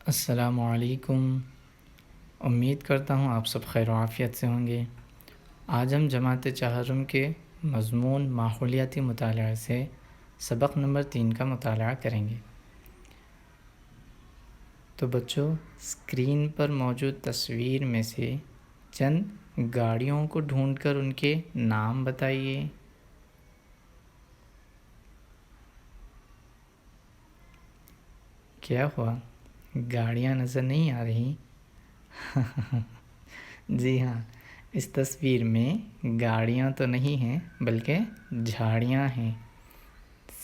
السلام علیکم۔ امید کرتا ہوں آپ سب خیر و عافیت سے ہوں گے۔ آج ہم جماعت چہارم کے مضمون ماحولیاتی مطالعہ سے سبق نمبر 3 کا مطالعہ کریں گے۔ تو بچوں، اسکرین پر موجود تصویر میں سے چند گاڑیوں کو ڈھونڈ کر ان کے نام بتائیے۔ کیا ہوا؟ گاڑیاں نظر نہیں آ رہی؟ جی ہاں، اس تصویر میں گاڑیاں تو نہیں ہیں بلکہ جھاڑیاں ہیں۔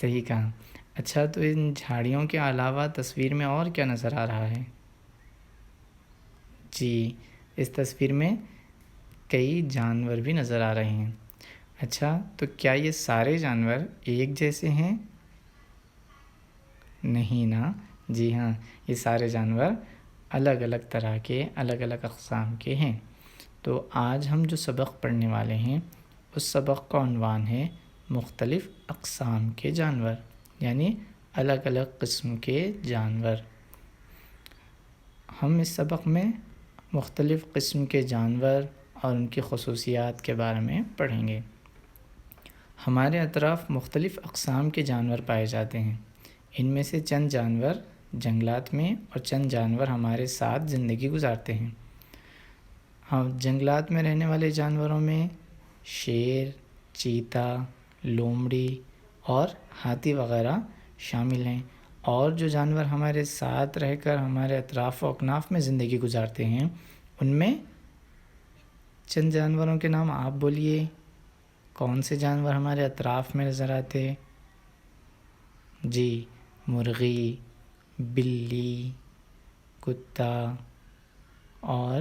صحیح کہا۔ اچھا، تو ان جھاڑیوں کے علاوہ تصویر میں اور کیا نظر آ رہا ہے؟ جی، اس تصویر میں کئی جانور بھی نظر آ رہے ہیں۔ اچھا، تو کیا یہ سارے جانور ایک جیسے ہیں؟ نہیں نا۔ جی ہاں، یہ سارے جانور الگ الگ طرح کے، الگ الگ اقسام کے ہیں۔ تو آج ہم جو سبق پڑھنے والے ہیں اس سبق کا عنوان ہے مختلف اقسام کے جانور، یعنی الگ الگ قسم کے جانور۔ ہم اس سبق میں مختلف قسم کے جانور اور ان کی خصوصیات کے بارے میں پڑھیں گے۔ ہمارے اطراف مختلف اقسام کے جانور پائے جاتے ہیں۔ ان میں سے چند جانور جنگلات میں اور چند جانور ہمارے ساتھ زندگی گزارتے ہیں۔ ہم جنگلات میں رہنے والے جانوروں میں شیر، چیتا، لومڑی اور ہاتھی وغیرہ شامل ہیں، اور جو جانور ہمارے ساتھ رہ کر ہمارے اطراف و اکناف میں زندگی گزارتے ہیں ان میں چند جانوروں کے نام آپ بولیے۔ کون سے جانور ہمارے اطراف میں نظر آتے؟ جی، مرغی، بلی، کتا اور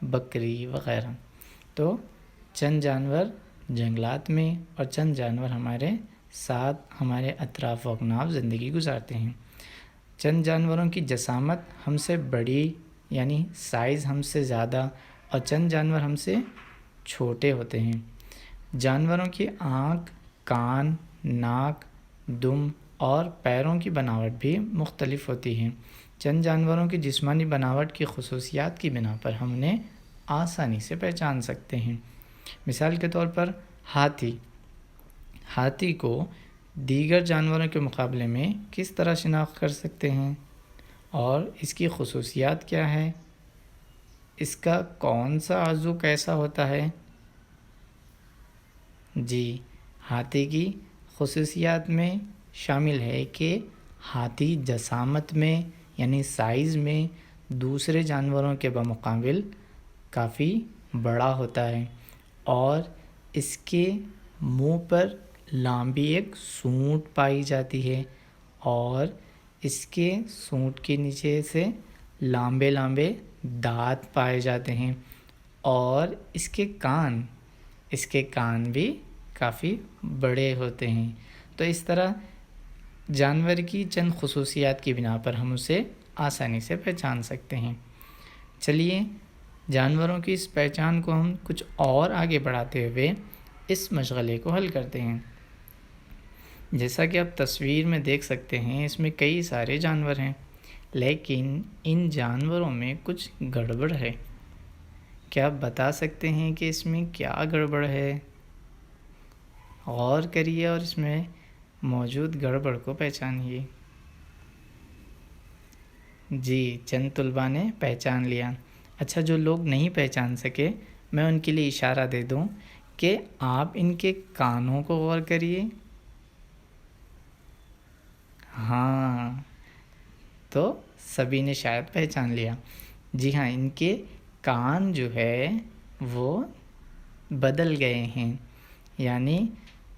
بکری وغیرہ۔ تو چند جانور جنگلات میں اور چند جانور ہمارے ساتھ ہمارے اطراف و اکناف زندگی گزارتے ہیں۔ چند جانوروں کی جسامت ہم سے بڑی، یعنی سائز ہم سے زیادہ، اور چند جانور ہم سے چھوٹے ہوتے ہیں۔ جانوروں کی آنکھ، کان، ناک، دم اور پیروں کی بناوٹ بھی مختلف ہوتی ہے۔ چند جانوروں کی جسمانی بناوٹ کی خصوصیات کی بنا پر ہم انہیں آسانی سے پہچان سکتے ہیں۔ مثال کے طور پر ہاتھی کو دیگر جانوروں کے مقابلے میں کس طرح شناخت کر سکتے ہیں اور اس کی خصوصیات کیا ہے؟ اس کا کون سا عضو کیسا ہوتا ہے؟ جی، ہاتھی کی خصوصیات میں شامل ہے کہ ہاتھی جسامت میں، یعنی سائز میں دوسرے جانوروں کے بمقابل کافی بڑا ہوتا ہے، اور اس کے منہ پر لمبی ایک سونڈ پائی جاتی ہے، اور اس کے سونڈ کے نیچے سے لمبے لمبے دانت پائے جاتے ہیں، اور اس کے کان بھی کافی بڑے ہوتے ہیں۔ تو اس طرح جانور کی چند خصوصیات کی بنا پر ہم اسے آسانی سے پہچان سکتے ہیں۔ چلیے، جانوروں کی اس پہچان کو ہم کچھ اور آگے بڑھاتے ہوئے اس مشغلے کو حل کرتے ہیں۔ جیسا کہ آپ تصویر میں دیکھ سکتے ہیں، اس میں کئی سارے جانور ہیں، لیکن ان جانوروں میں کچھ گڑبڑ ہے۔ کیا آپ بتا سکتے ہیں کہ اس میں کیا گڑبڑ ہے؟ غور کریے اور اس میں موجود گڑبڑ کو پہچانیے۔ جی، چند طلباء نے پہچان لیا۔ اچھا، جو لوگ نہیں پہچان سکے میں ان کے لیے اشارہ دے دوں کہ آپ ان کے کانوں کو غور کریے۔ ہاں، تو سبھی نے شاید پہچان لیا۔ جی ہاں، ان کے کان جو ہے وہ بدل گئے ہیں، یعنی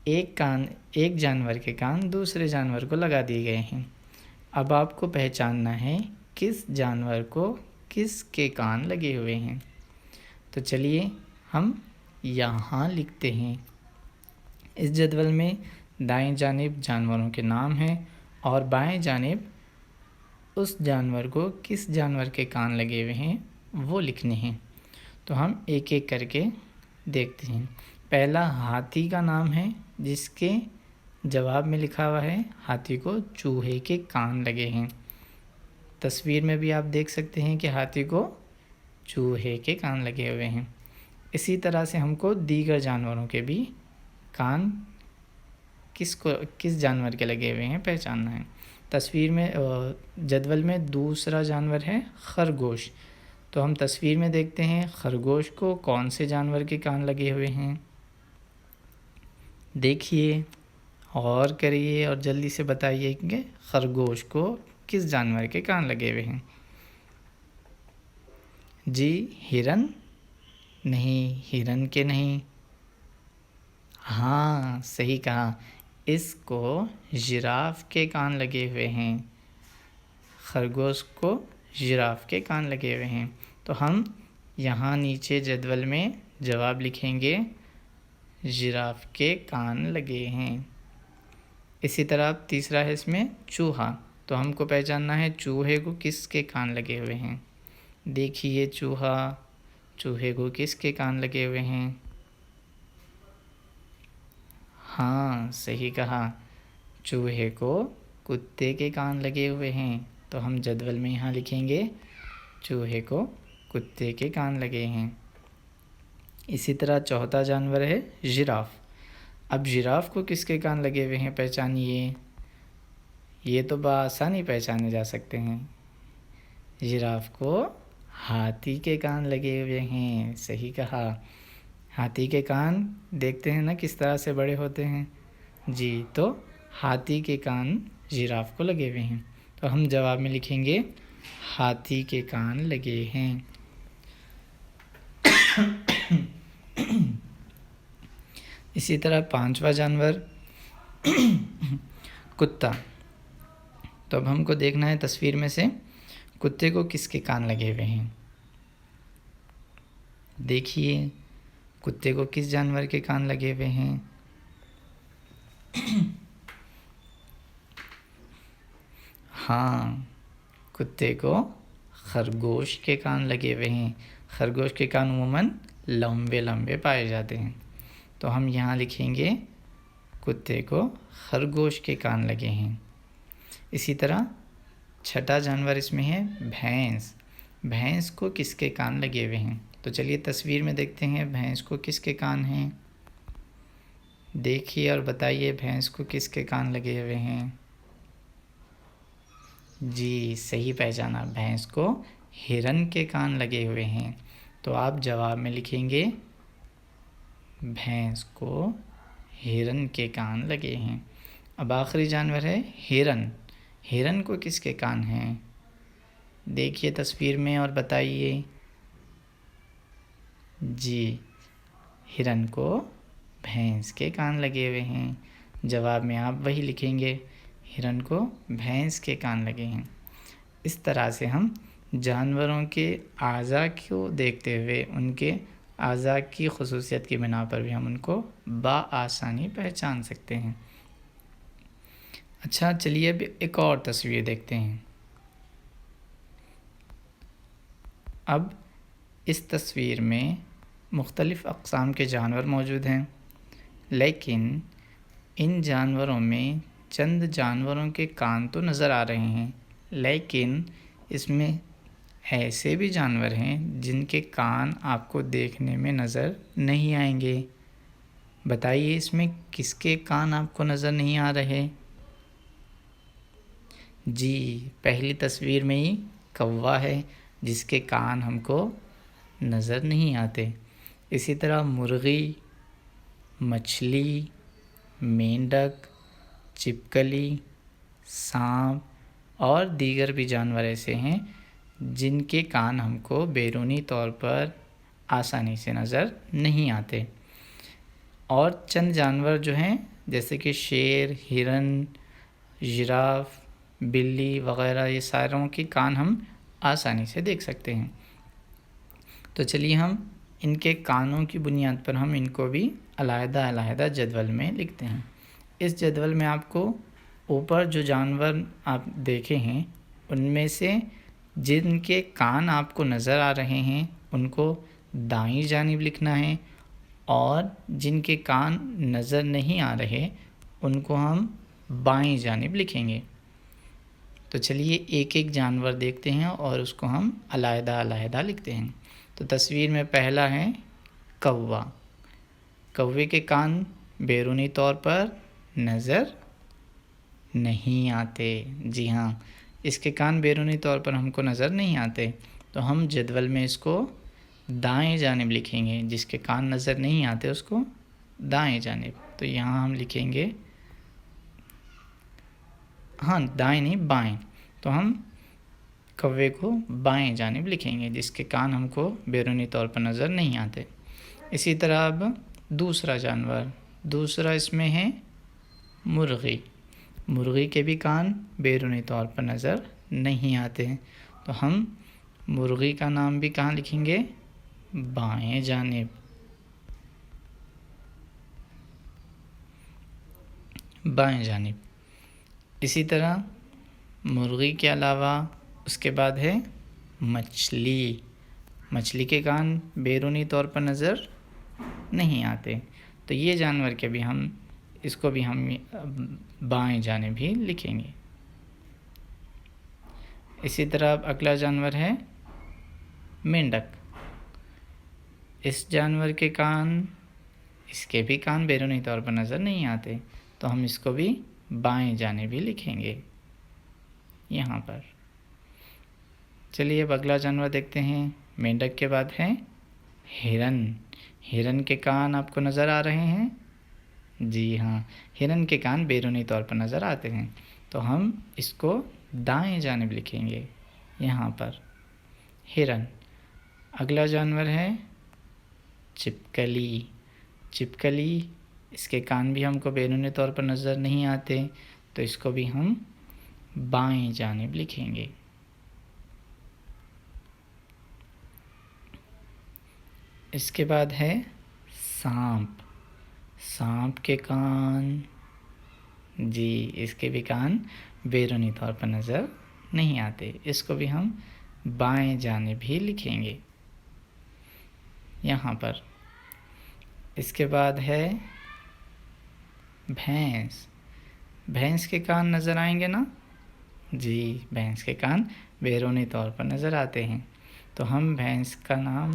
ایک جانور کے کان دوسرے جانور کو لگا دیے گئے ہیں۔ اب آپ کو پہچاننا ہے کس جانور کو کس کے کان لگے ہوئے ہیں۔ تو چلیے ہم یہاں لکھتے ہیں۔ اس جدول میں دائیں جانب جانوروں کے نام ہیں اور بائیں جانب اس جانور کو کس جانور کے کان لگے ہوئے ہیں وہ لکھنے ہیں۔ تو ہم ایک ایک کر کے دیکھتے ہیں۔ پہلا ہاتھی کا نام ہے، جس کے جواب میں لکھا ہوا ہے ہاتھی کو چوہے کے کان لگے ہیں۔ تصویر میں بھی آپ دیکھ سکتے ہیں کہ ہاتھی کو چوہے کے کان لگے ہوئے ہیں۔ اسی طرح سے ہم کو دیگر جانوروں کے بھی کان کس جانور کے لگے ہوئے ہیں پہچاننا ہے۔ تصویر میں جدول میں دوسرا جانور ہے خرگوش، تو ہم تصویر میں دیکھتے ہیں خرگوش کو کون سے جانور کے کان لگے ہوئے ہیں۔ دیکھیے اور کریے اور جلدی سے بتائیے کہ خرگوش کو کس جانور کے کان لگے ہوئے ہیں۔ جی ہرن؟ نہیں، ہرن کے نہیں۔ ہاں صحیح کہا، اس کو ژراف کے کان لگے ہوئے ہیں۔ خرگوش کو ژراف کے کان لگے ہوئے ہیں، تو ہم یہاں نیچے جدول میں جواب لکھیں گے ژراف کے کان لگے ہیں۔ اسی طرح تیسرا ہے اس میں چوہا، تو ہم کو پہچاننا ہے چوہے کو کس کے کان لگے ہوئے ہیں۔ دیکھیے چوہے کو کس کے کان لگے ہوئے ہیں۔ ہاں صحیح کہا، چوہے کو کتے کے کان لگے ہوئے ہیں، تو ہم جدول میں یہاں لکھیں گے چوہے کو کتے کے کان لگے ہیں۔ اسی طرح چوتھا جانور ہے ژراف۔ اب ژراف کو کس کے کان لگے ہوئے ہیں پہچانیے۔ یہ تو بآسانی پہچانے جا سکتے ہیں، ژراف کو ہاتھی کے کان لگے ہوئے ہیں۔ صحیح کہا، ہاتھی کے کان دیکھتے ہیں نا کس طرح سے بڑے ہوتے ہیں۔ جی تو ہاتھی کے کان ژراف کو لگے ہوئے ہیں، تو ہم جواب میں لکھیں گے ہاتھی کے کان لگے ہیں۔ اسی طرح پانچواں جانور کتا، تو اب ہم کو دیکھنا ہے تصویر میں سے کتے کو کس کے کان لگے ہوئے ہیں۔ دیکھیے کتے کو کس جانور کے کان لگے ہوئے ہیں۔ ہاں کتے کو خرگوش کے کان لگے ہوئے ہیں۔ خرگوش کے کان عموماً لمبے لمبے پائے جاتے ہیں، تو ہم یہاں لکھیں گے کتے کو خرگوش کے کان لگے ہیں۔ اسی طرح چھٹا جانور اس میں ہے بھینس۔ بھینس کو کس کے کان لگے ہوئے ہیں، تو چلیے تصویر میں دیکھتے ہیں بھینس کو کس کے کان ہیں۔ دیکھیے اور بتائیے بھینس کو کس کے کان لگے ہوئے ہیں۔ جی صحیح پہچانا، بھینس کو ہرن کے کان لگے ہوئے ہیں، تو آپ جواب میں لکھیں گے بھینس کو ہرن کے کان لگے ہیں۔ اب آخری جانور ہے ہرن۔ ہرن کو کس کے کان ہیں، دیکھیے تصویر میں اور بتائیے۔ جی ہرن کو بھینس کے کان لگے ہوئے ہیں، جواب میں آپ وہی لکھیں گے ہرن کو بھینس کے کان لگے ہیں۔ اس طرح سے ہم جانوروں کے اعضاء کو دیکھتے ہوئے ان کے اعضاء کی خصوصیت کی بنا پر بھی ہم ان کو بآسانی پہچان سکتے ہیں۔ اچھا چلیے اب ایک اور تصویر دیکھتے ہیں۔ اب اس تصویر میں مختلف اقسام کے جانور موجود ہیں، لیکن ان جانوروں میں چند جانوروں کے کان تو نظر آ رہے ہیں، لیکن اس میں ایسے بھی جانور ہیں جن کے کان آپ کو دیکھنے میں نظر نہیں آئیں گے۔ بتائیے اس میں کس کے کان آپ کو نظر نہیں آ رہے۔ جی پہلی تصویر میں ہی کوا ہے جس کے کان ہم کو نظر نہیں آتے۔ اسی طرح مرغی، مچھلی، مینڈک، چھپکلی، سانپ اور دیگر بھی جانور ایسے ہیں جن کے کان ہم کو بیرونی طور پر آسانی سے نظر نہیں آتے۔ اور چند جانور جو ہیں جیسے کہ شیر، ہرن، ژراف، بلی وغیرہ، یہ ساروں کے کان ہم آسانی سے دیکھ سکتے ہیں۔ تو چلیے ہم ان کے کانوں کی بنیاد پر ہم ان کو بھی علیحدہ علیحدہ جدول میں لکھتے ہیں۔ اس جدول میں آپ کو اوپر جو جانور آپ دیکھے ہیں ان میں سے جن کے کان آپ کو نظر آ رہے ہیں ان کو دائیں جانب لکھنا ہے، اور جن کے کان نظر نہیں آ رہے ان کو ہم بائیں جانب لکھیں گے۔ تو چلیے ایک ایک جانور دیکھتے ہیں اور اس کو ہم علیحدہ علیحدہ لکھتے ہیں۔ تو تصویر میں پہلا ہے کوا۔ کوے کے کان بیرونی طور پر نظر نہیں آتے۔ جی ہاں، اس کے کان بیرونی طور پر ہم کو نظر نہیں آتے، تو ہم جدول میں اس کو دائیں جانب لکھیں گے۔ جس کے کان نظر نہیں آتے اس کو دائیں جانب، تو یہاں ہم لکھیں گے، ہاں دائیں نہیں بائیں، تو ہم کوے کو بائیں جانب لکھیں گے جس کے کان ہم کو بیرونی طور پر نظر نہیں آتے۔ اسی طرح اب دوسرا جانور، دوسرا اس میں ہے مرغی۔ مرغی کے بھی کان بیرونی طور پر نظر نہیں آتے ہیں، تو ہم مرغی کا نام بھی کہاں لکھیں گے؟ بائیں جانب۔ بائیں جانب۔ اسی طرح مرغی کے علاوہ اس کے بعد ہے مچھلی۔ مچھلی کے کان بیرونی طور پر نظر نہیں آتے، تو یہ جانور کے بھی ہم اس کو بھی ہم بائیں جانب ہی لکھیں گے۔ اسی طرح اب اگلا جانور ہے مینڈک۔ اس جانور کے کان، اس کے بھی کان بیرونی طور پر نظر نہیں آتے، تو ہم اس کو بھی بائیں جانب ہی لکھیں گے یہاں پر۔ چلیے اب اگلا جانور دیکھتے ہیں۔ مینڈک کے بعد ہے ہرن۔ ہرن کے کان آپ کو نظر آ رہے ہیں؟ جی ہاں، ہرن کے کان بیرونی طور پر نظر آتے ہیں، تو ہم اس کو دائیں جانب لکھیں گے یہاں پر، ہرن۔ اگلا جانور ہے چھپکلی۔ چھپکلی، اس کے کان بھی ہم کو بیرونی طور پر نظر نہیں آتے، تو اس کو بھی ہم بائیں جانب لکھیں گے۔ اس کے بعد ہے سانپ۔ سانپ کے کان، جی اس کے بھی کان بیرونی طور پر نظر نہیں آتے، اس کو بھی ہم بائیں جانب ہی لکھیں گے یہاں پر۔ اس کے بعد ہے بھینس۔ بھینس کے کان نظر آئیں گے نا؟ جی بھینس کے کان بیرونی طور پر نظر آتے ہیں، تو ہم بھینس کا نام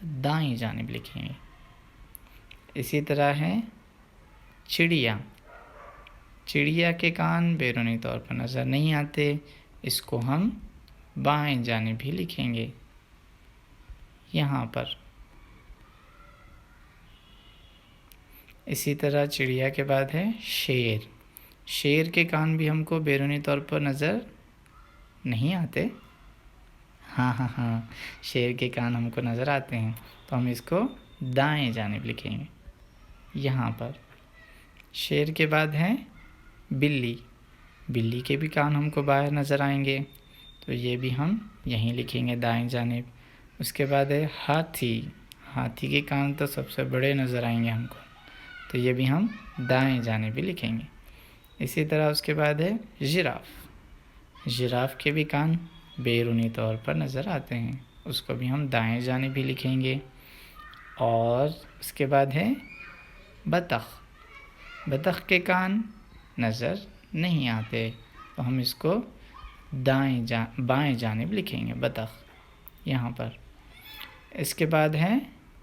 دائیں جانب لکھیں گے۔ اسی طرح ہے چڑیا۔ چڑیا کے کان بیرونی طور پر نظر نہیں آتے، اس کو ہم بائیں جانب ہی لکھیں گے یہاں پر۔ اسی طرح چڑیا کے بعد ہے شیر۔ شیر کے کان بھی ہم کو بیرونی طور پر نظر نہیں آتے، ہاں شیر کے کان ہم کو نظر آتے ہیں، تو ہم اس کو دائیں جانب لکھیں گے یہاں پر۔ شیر کے بعد ہے بلی۔ بلی کے بھی کان ہم کو باہر نظر آئیں گے، تو یہ بھی ہم یہیں لکھیں گے دائیں جانب۔ اس کے بعد ہے ہاتھی۔ ہاتھی کے کان تو سب سے بڑے نظر آئیں گے ہم کو، تو یہ بھی ہم دائیں جانب ہی لکھیں گے۔ اسی طرح اس کے بعد ہے ژراف۔ ژراف کے بھی کان بیرونی طور پر نظر آتے ہیں، اس کو بھی ہم دائیں جانب ہی لکھیں گے۔ اور اس کے بعد ہے بطخ۔ بطخ کے کان نظر نہیں آتے، تو ہم اس کو بائیں جانب لکھیں گے بطخ یہاں پر۔ اس کے بعد ہے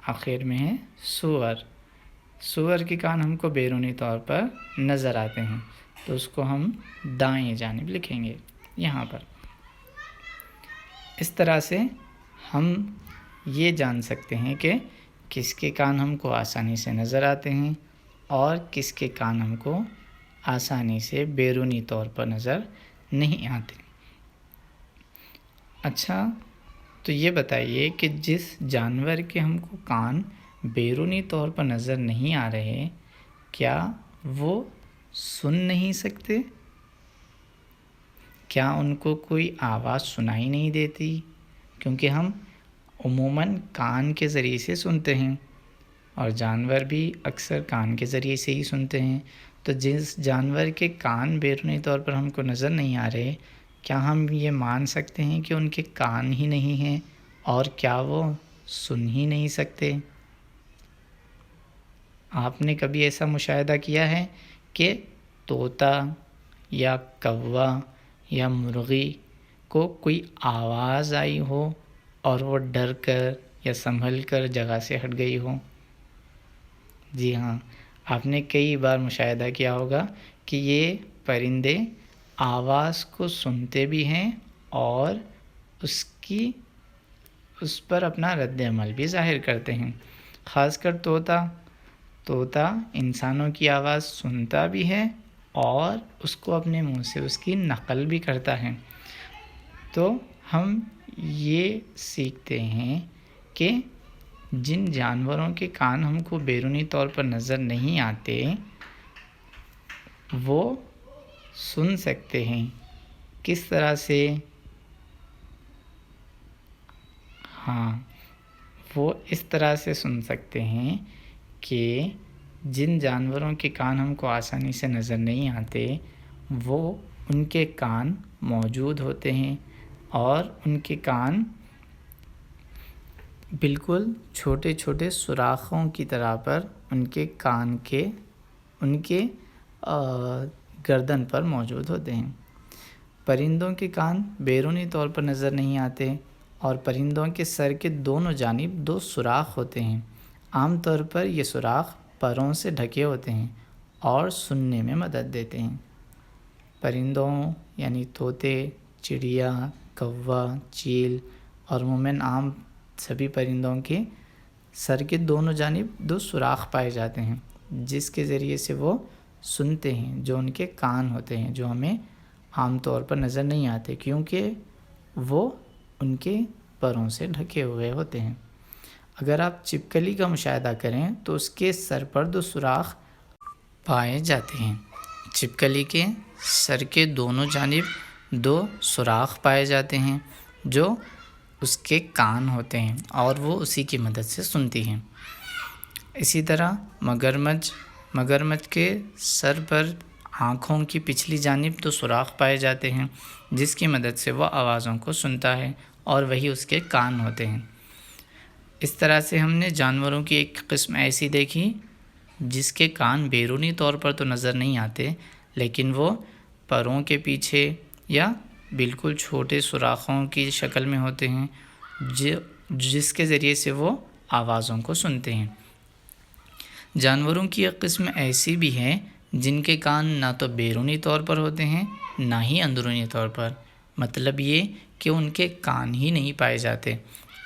آخر میں ہے سور۔ سور کے کان ہم کو بیرونی طور پر نظر آتے ہیں، تو اس کو ہم دائیں جانب لکھیں گے یہاں پر۔ اس طرح سے ہم یہ جان سکتے ہیں کہ کس کے کان ہم کو آسانی سے نظر آتے ہیں اور کس کے کان ہم کو آسانی سے بیرونی طور پر نظر نہیں آتے۔ اچھا، تو یہ بتائیے کہ جس جانور کے ہم کو کان بیرونی طور پر نظر نہیں آ رہے، کیا وہ سن نہیں سکتے؟ کیا ان کو کوئی آواز سنائی نہیں دیتی؟ کیونکہ ہم عموماً کان کے ذریعے سے سنتے ہیں، اور جانور بھی اکثر کان کے ذریعے سے ہی سنتے ہیں، تو جس جانور کے کان بیرونی طور پر ہم کو نظر نہیں آ رہے، کیا ہم یہ مان سکتے ہیں کہ ان کے کان ہی نہیں ہیں اور کیا وہ سن ہی نہیں سکتے؟ آپ نے کبھی ایسا مشاہدہ کیا ہے کہ طوطا یا کوا یا مرغی کو کوئی آواز آئی ہو اور وہ ڈر کر یا سنبھل کر جگہ سے ہٹ گئی ہو؟ جی ہاں، آپ نے کئی بار مشاہدہ کیا ہوگا کہ یہ پرندے آواز کو سنتے بھی ہیں اور اس پر اپنا رد عمل بھی ظاہر کرتے ہیں۔ خاص کر طوطا انسانوں کی آواز سنتا بھی ہے اور اس کو اپنے منہ سے اس کی نقل بھی کرتا ہے۔ تو ہم یہ سیکھتے ہیں کہ جن جانوروں کے کان ہم کو بیرونی طور پر نظر نہیں آتے وہ سن سکتے ہیں۔ کس طرح سے؟ وہ اس طرح سے سن سکتے ہیں کہ جن جانوروں کے کان ہم کو آسانی سے نظر نہیں آتے وہ ان کے کان موجود ہوتے ہیں اور ان کے کان بالکل چھوٹے چھوٹے سوراخوں کی طرح پر ان کے گردن پر موجود ہوتے ہیں۔ پرندوں کے کان بیرونی طور پر نظر نہیں آتے اور پرندوں کے سر کے دونوں جانب 2 سوراخ ہوتے ہیں۔ عام طور پر یہ سوراخ پروں سے ڈھکے ہوتے ہیں اور سننے میں مدد دیتے ہیں۔ پرندوں یعنی طوطے، چڑیا، کوا، چیل اور عموماً عام سبھی پرندوں کے سر کے دونوں جانب 2 سوراخ پائے جاتے ہیں جس کے ذریعے سے وہ سنتے ہیں، جو ان کے کان ہوتے ہیں، جو ہمیں عام طور پر نظر نہیں آتے کیونکہ وہ ان کے پروں سے ڈھکے ہوئے ہوتے ہیں۔ اگر آپ چھپکلی کا مشاہدہ کریں تو اس کے سر پر 2 سوراخ پائے جاتے ہیں۔ چھپکلی کے سر کے دونوں جانب 2 سوراخ پائے جاتے ہیں جو اس کے کان ہوتے ہیں اور وہ اسی کی مدد سے سنتی ہیں۔ اسی طرح مگرمچھ کے سر پر آنکھوں کی پچھلی جانب 2 سوراخ پائے جاتے ہیں جس کی مدد سے وہ آوازوں کو سنتا ہے اور وہی اس کے کان ہوتے ہیں۔ اس طرح سے ہم نے جانوروں کی ایک قسم ایسی دیکھی جس کے کان بیرونی طور پر تو نظر نہیں آتے لیکن وہ پروں کے پیچھے یا بالکل چھوٹے سوراخوں کی شکل میں ہوتے ہیں جس کے ذریعے سے وہ آوازوں کو سنتے ہیں۔ جانوروں کی ایک قسم ایسی بھی ہے جن کے کان نہ تو بیرونی طور پر ہوتے ہیں نہ ہی اندرونی طور پر، مطلب یہ کہ ان کے کان ہی نہیں پائے جاتے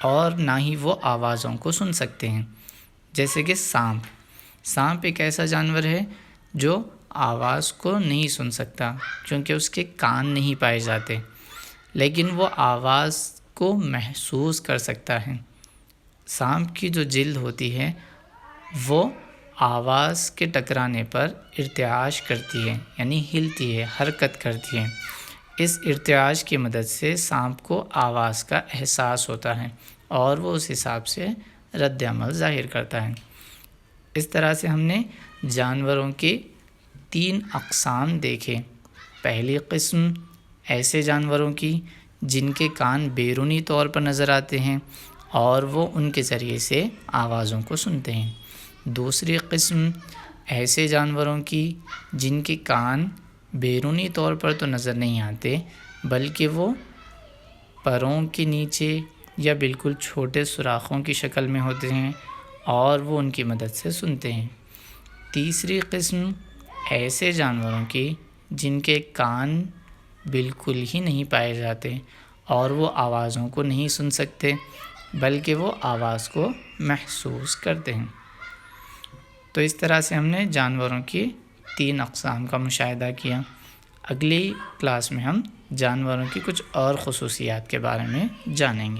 اور نہ ہی وہ آوازوں کو سن سکتے ہیں، جیسے کہ سانپ ایک ایسا جانور ہے جو آواز کو نہیں سن سکتا کیونکہ اس کے کان نہیں پائے جاتے، لیکن وہ آواز کو محسوس کر سکتا ہے۔ سانپ کی جو جلد ہوتی ہے وہ آواز کے ٹکرانے پر ارتعاش کرتی ہے، یعنی ہلتی ہے، حرکت کرتی ہے۔ اس ارتعاش کی مدد سے سانپ کو آواز کا احساس ہوتا ہے اور وہ اس حساب سے رد عمل ظاہر کرتا ہے۔ اس طرح سے ہم نے جانوروں کے 3 اقسام دیکھے۔ پہلی قسم ایسے جانوروں کی جن کے کان بیرونی طور پر نظر آتے ہیں اور وہ ان کے ذریعے سے آوازوں کو سنتے ہیں۔ دوسری قسم ایسے جانوروں کی جن کے کان بیرونی طور پر تو نظر نہیں آتے بلکہ وہ پروں کے نیچے یا بالکل چھوٹے سوراخوں کی شکل میں ہوتے ہیں اور وہ ان کی مدد سے سنتے ہیں۔ تیسری قسم ایسے جانوروں کی جن کے کان بالکل ہی نہیں پائے جاتے اور وہ آوازوں کو نہیں سن سکتے بلکہ وہ آواز کو محسوس کرتے ہیں۔ تو اس طرح سے ہم نے جانوروں کی 3 اقسام کا مشاہدہ کیا۔ اگلی کلاس میں ہم جانوروں کی کچھ اور خصوصیات کے بارے میں جانیں گے۔